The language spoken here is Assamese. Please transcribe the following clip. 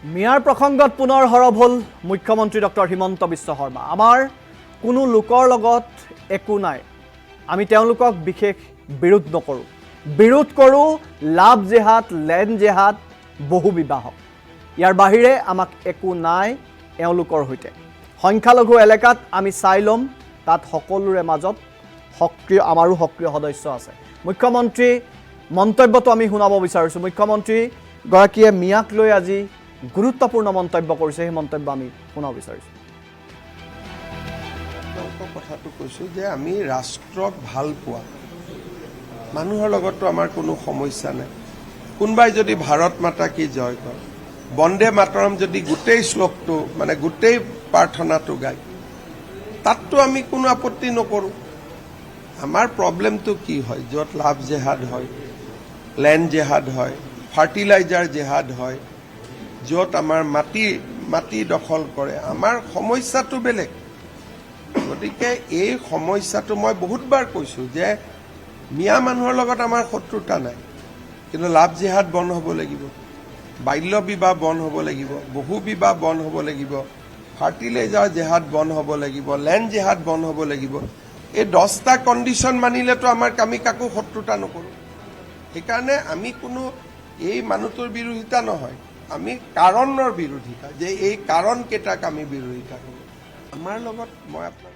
মিয়াৰ প্ৰসংগত পুনৰ হৰভ হ'ল মুখ্যমন্ত্ৰী ডক্টৰ হিমন্ত বিশ্ব শৰ্মা। আমাৰ কোনো লোকৰ লগত একো নাই, আমি তেওঁলোকক বিশেষ বিৰোধ নকৰোঁ। বিৰোধ কৰোঁ লাভ জেহাদ, লেণ্ড জেহাদ, বহু বিবাহক। ইয়াৰ বাহিৰে আমাক একো নাই এওঁলোকৰ সৈতে। সংখ্যালঘু এলেকাত আমি চাই ল'ম, তাত সকলোৰে মাজত আমাৰো সক্ৰিয় সদস্য আছে। মুখ্যমন্ত্ৰী মন্তব্যটো আমি শুনাব বিচাৰিছোঁ। মুখ্যমন্ত্ৰীগৰাকীয়ে মিয়াক লৈ আজি গুৰুত্বপূৰ্ণ মন্তব্য কৰিছে, সেই মন্তব্য আমি শুনাব বিচাৰিছোঁ। কথাটো কৈছোঁ যে আমি ৰাষ্ট্ৰক ভাল পোৱা মানুহৰ লগতো আমাৰ কোনো সমস্যা নাই। কোনোবাই যদি ভাৰত মাতা কি জয় কয়, বন্দে মাতৰম যদি গোটেই শ্লোকটো মানে গোটেই প্ৰাৰ্থনাটো গায়, তাততো আমি কোনো আপত্তি নকৰোঁ। আমাৰ প্ৰব্লেমটো কি হয়, য'ত লাভ জেহাদ হয়, লেণ্ড জেহাদ হয়, ফাৰ্টিলাইজাৰ জেহাদ হয়, য'ত আমাৰ মাটি দখল কৰে, আমাৰ সমস্যাটো বেলেগ। গতিকে এই সমস্যাটো মই বহুতবাৰ কৈছোঁ যে মিয়া মানুহৰ লগত আমাৰ শত্ৰুতা নাই, কিন্তু লাভ জেহাদ বন্ধ হ'ব লাগিব, বাল্য বিবাহ বন্ধ হ'ব লাগিব, বহু বিবাহ বন্ধ হ'ব লাগিব, ফাৰ্টিলাইজাৰ জেহাদ বন্ধ হ'ব লাগিব, লেণ্ড জেহাদ বন্ধ হ'ব লাগিব। এই 10টা কণ্ডিশ্যন মানিলেতো আমি কাকো শত্ৰুতা নকৰোঁ। সেইকাৰণে আমি কোনো এই মানুহটোৰ বিৰোধিতা নহয়, আমি কাৰণৰ বিৰোধিতা, যে এই কাৰণকেইটাক আমি বিৰোধিতা কৰোঁ। আমাৰ লগত মই আপোনাক